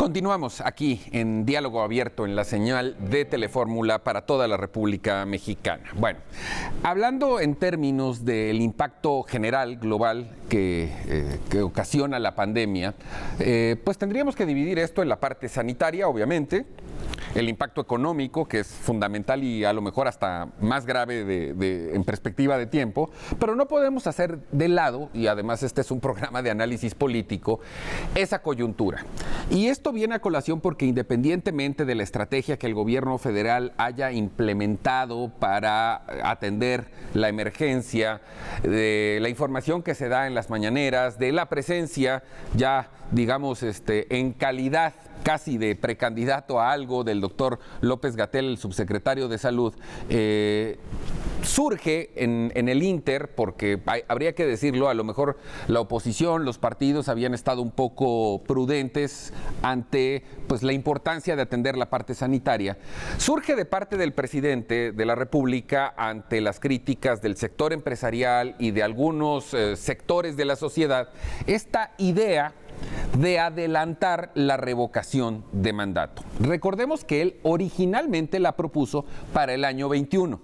Continuamos aquí en Diálogo Abierto en la señal de Telefórmula para toda la República Mexicana. Bueno, hablando en términos del impacto general global que ocasiona la pandemia, pues tendríamos que dividir esto en la parte sanitaria, obviamente, el impacto económico, que es fundamental y a lo mejor hasta más grave en perspectiva de tiempo, pero no podemos hacer de lado, y además este es un programa de análisis político, esa coyuntura. Y esto viene a colación porque independientemente de la estrategia que el gobierno federal haya implementado para atender la emergencia, de la información que se da en las mañaneras, de la presencia ya, digamos, en calidad casi de precandidato a algo del doctor López-Gatell, el subsecretario de Salud, surge en el Inter, porque habría que decirlo, a lo mejor la oposición, los partidos habían estado un poco prudentes ante pues la importancia de atender la parte sanitaria. Surge de parte del presidente de la República ante las críticas del sector empresarial y de algunos sectores de la sociedad esta idea de adelantar la revocación de mandato. Recordemos que él originalmente la propuso para el año 21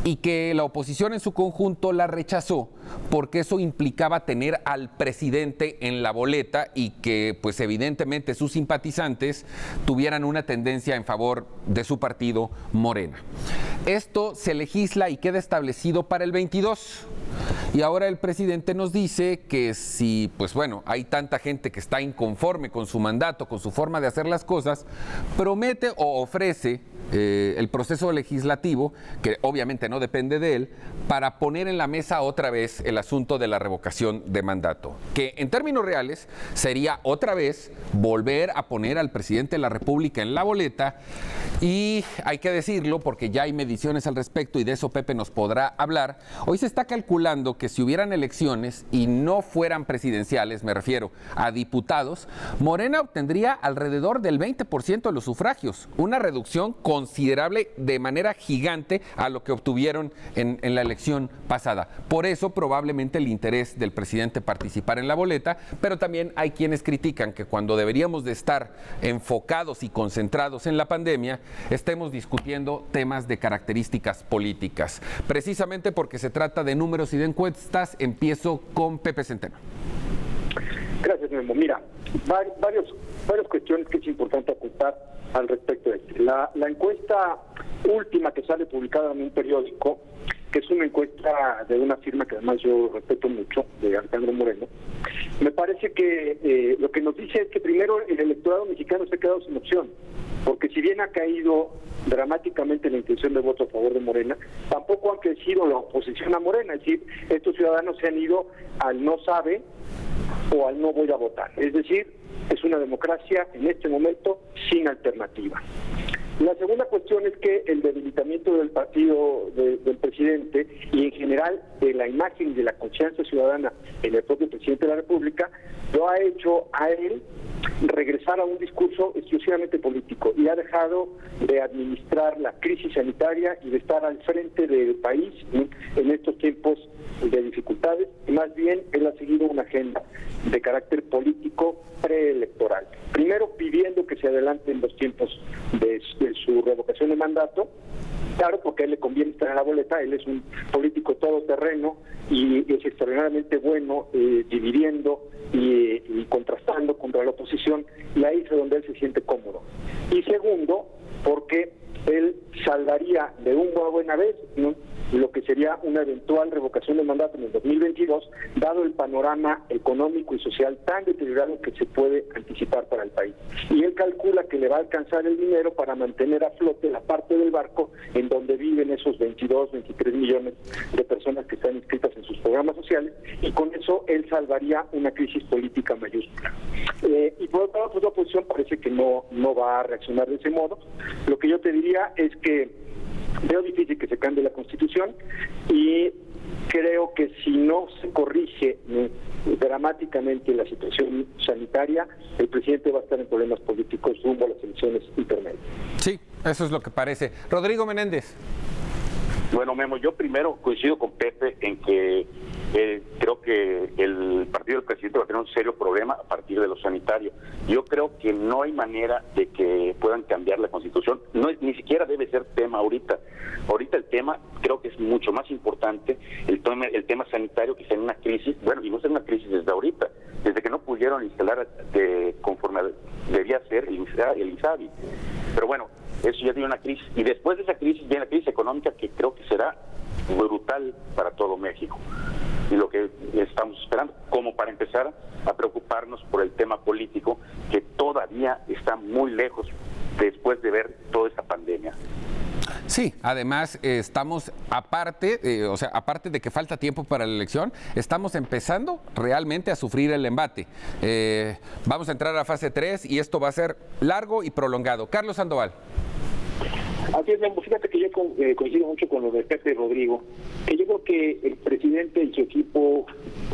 y que la oposición en su conjunto la rechazó porque eso implicaba tener al presidente en la boleta y que pues evidentemente sus simpatizantes tuvieran una tendencia en favor de su partido, Morena. Esto se legisla y queda establecido para el 22. Y ahora el presidente nos dice que si, pues bueno, hay tanta gente que está inconforme con su mandato, con su forma de hacer las cosas, promete o ofrece el proceso legislativo, que obviamente no depende de él, para poner en la mesa otra vez el asunto de la revocación de mandato, que en términos reales sería otra vez volver a poner al presidente de la República en la boleta. Y hay que decirlo porque ya hay mediciones al respecto y de eso Pepe nos podrá hablar. Hoy se está calculando que si hubieran elecciones y no fueran presidenciales, me refiero a diputados, Morena obtendría alrededor del 20% de los sufragios, una reducción considerable de manera gigante a lo que obtuvieron en la elección pasada. Por eso probablemente el interés del presidente participar en la boleta, pero también hay quienes critican que cuando deberíamos de estar enfocados y concentrados en la pandemia, estemos discutiendo temas de características políticas. Precisamente porque se trata de números y de encuestas, empiezo con Pepe Centeno. Gracias, Memo. Mira, varias cuestiones que es importante apuntar al respecto de esto. La encuesta última que sale publicada en un periódico, que es una encuesta de una firma que además yo respeto mucho, de Alejandro Moreno, me parece que lo que nos dice es que primero el electorado mexicano se ha quedado sin opción, porque si bien ha caído dramáticamente la intención de voto a favor de Morena, tampoco ha crecido la oposición a Morena, es decir, estos ciudadanos se han ido al no sabe o al no voy a votar, es decir, es una democracia en este momento sin alternativa. La segunda cuestión es que el debilitamiento del partido del presidente y en general de la imagen y de la confianza ciudadana en el propio presidente de la República lo ha hecho a él regresar a un discurso exclusivamente político y ha dejado de administrar la crisis sanitaria y de estar al frente del país en estos tiempos de dificultades. Más bien, él ha seguido una agenda de carácter político preelectoral. Primero, pidiendo que se adelanten los tiempos de su revocación de mandato. Claro, porque a él le conviene estar en la boleta, él es un político todoterreno y es extraordinariamente bueno dividiendo y contrastando contra la oposición, y ahí es donde él se siente cómodo. Y segundo, porque él salvaría de una buena vez, ¿no?, lo que sería una eventual revocación de mandato en el 2022, dado el panorama económico y social tan deteriorado que se puede anticipar para el país. Y él calcula que le va a alcanzar el dinero para mantener a flote la parte del barco en donde viven esos 22, 23 millones de personas que están inscritas en sus programas sociales, y con eso él salvaría una crisis política mayúscula. Y por otro lado, pues la oposición parece que no va a reaccionar de ese modo. Lo que yo te diría es que veo difícil que se cambie la Constitución y creo que si no se corrige dramáticamente la situación sanitaria, el presidente va a estar en problemas políticos rumbo a las elecciones intermedias. Sí, eso es lo que parece. Rodrigo Menéndez. Bueno, Memo, yo primero coincido con Pepe en que creo que el partido del presidente va a tener un serio problema a partir de lo sanitario. sanitario. Yo creo que no hay manera de que puedan cambiar la Constitución. Ni siquiera debe ser tema ahorita. Ahorita el tema creo que es mucho más importante, el tema sanitario, que está en una crisis. Bueno, y no es una crisis desde ahorita, desde que no pudieron instalar conforme debía ser el INSABI. Pero bueno, eso ya tiene una crisis. Y después de esa crisis viene la crisis económica, que creo que será brutal para todo México. Y lo que estamos esperando, como para empezar a preocuparnos por el tema político, que todavía está muy lejos después de ver toda esta pandemia. Sí, además estamos aparte de que falta tiempo para la elección, estamos empezando realmente a sufrir el embate. Vamos a entrar a fase 3 y esto va a ser largo y prolongado. Carlos Sandoval. Así es, fíjate que yo coincido mucho con lo de Pepe y Rodrigo, que yo creo que el presidente y su equipo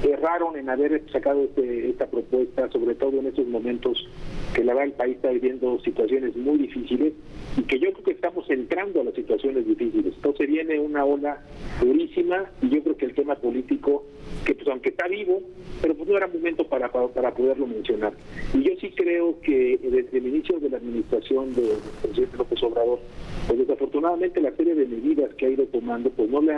erraron en haber sacado esta propuesta, sobre todo en estos momentos que la verdad el país está viviendo situaciones muy difíciles y que yo creo que estamos entrando a las situaciones difíciles. Entonces viene una ola durísima y yo creo que el tema político, que pues aunque está vivo, pero pues no era momento para poderlo mencionar. Y yo sí creo que desde el inicio de la administración del presidente López Obrador, pues desafortunadamente la serie de medidas que ha ido tomando pues no le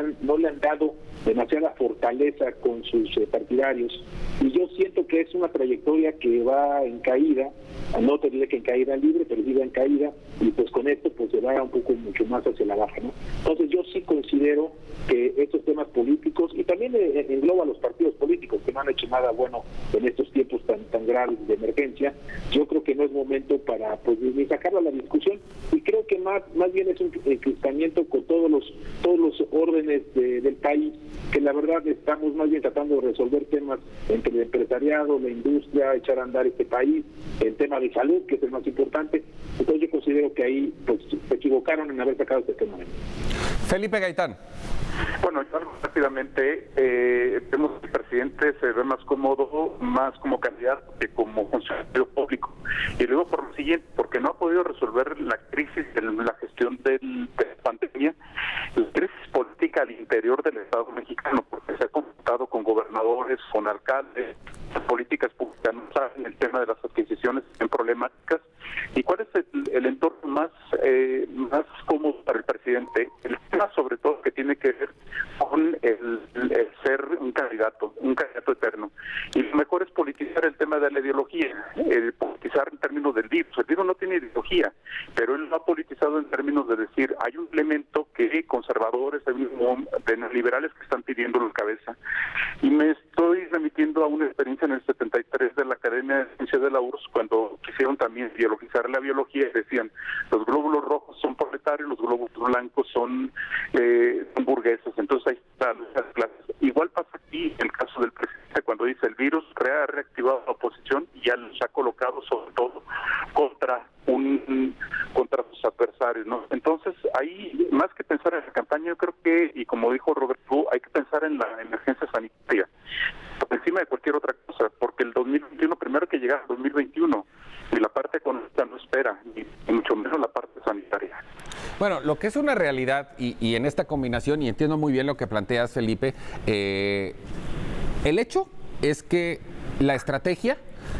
han dado demasiada fortaleza con sus partidarios, y yo siento que es una trayectoria que va en caída, no te diré que en caída libre, pero sí va en caída, y pues con esto pues se va un poco mucho más hacia la baja, ¿no? Entonces yo sí considero que estos temas políticos, y también engloba a los partidos políticos que no han hecho nada bueno en estos tiempos tan graves de emergencia, yo creo que no es momento para pues ni sacarlo a la discusión, y creo que más bien es un encristamiento con todos los órdenes del país, que la verdad estamos más bien tratando de resolver temas entre el empresariado, la industria, echar a andar este país, el tema de salud, que es el más importante. Entonces yo considero que ahí pues se equivocaron en haber sacado este tema. Felipe Gaitán. Bueno, yo rápidamente, vemos que el presidente se ve más cómodo, más como candidato que como funcionario público. Y luego por lo siguiente, porque no ha podido resolver la crisis de la gestión de la pandemia, la crisis política al interior del Estado mexicano, porque se ha confrontado con gobernadores, con alcaldes, políticas públicas no saben el tema de las adquisiciones en problemáticas. ¿Y cuál es el entorno más cómodo para el presidente? El tema sobre todo que tiene que ver con el ser un candidato eterno. Y lo mejor es politizar el tema de la ideología, politizar en términos del virus. El virus no tiene ideología, pero él lo ha politizado en términos de decir, hay un elemento que conservadores, hay de neoliberales que están pidiendo la cabeza. Y me estoy remitiendo a una experiencia en el 73 de la Academia de Ciencias de la URSS, cuando quisieron también ideologizar la biología y decían, los glóbulos rojos son proletarios, los glóbulos blancos son burgueses. Entonces ahí están las clases. Igual pasa aquí en el caso del presidente, cuando dice el virus ha reactivado la oposición y ya los ha colocado sobre todo contra sus adversarios, ¿no? Entonces ahí, más que pensar en la campaña, yo creo que, y como dijo Roberto, hay que pensar en la emergencia sanitaria por encima de cualquier otra cosa, porque el 2021 primero hay que llegar al 2021 y la parte económica no espera, ni mucho menos la parte sanitaria. Bueno, lo que es una realidad, y en esta combinación, y entiendo muy bien lo que planteas, Felipe, el hecho es que la estrategia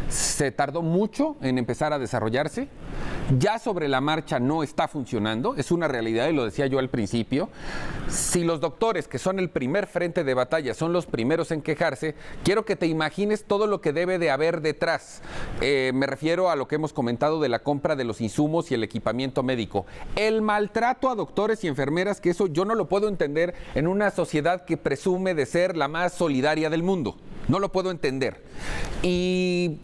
se tardó mucho en empezar a desarrollarse, ya sobre la marcha no está funcionando, es una realidad y lo decía yo al principio. Si los doctores, que son el primer frente de batalla, son los primeros en quejarse, quiero que te imagines todo lo que debe de haber detrás. Me refiero a lo que hemos comentado de la compra de los insumos y el equipamiento médico. El maltrato a doctores y enfermeras, que eso yo no lo puedo entender en una sociedad que presume de ser la más solidaria del mundo. No lo puedo entender. Y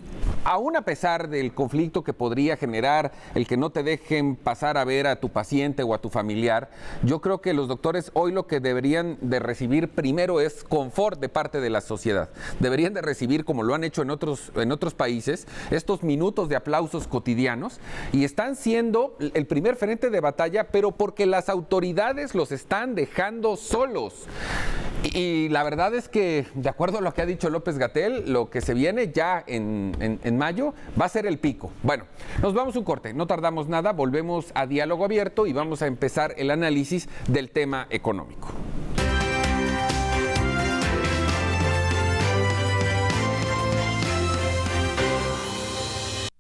aún a pesar del conflicto que podría generar el que no te dejen pasar a ver a tu paciente o a tu familiar, yo creo que los doctores hoy lo que deberían de recibir primero es confort de parte de la sociedad. Deberían de recibir, como lo han hecho en otros países, estos minutos de aplausos cotidianos, y están siendo el primer frente de batalla, pero porque las autoridades los están dejando solos. Y la verdad es que, de acuerdo a lo que ha dicho López-Gatell, lo que se viene ya en mayo va a ser el pico. Bueno, nos vamos a un corte, no tardamos nada, volvemos a Diálogo Abierto y vamos a empezar el análisis del tema económico.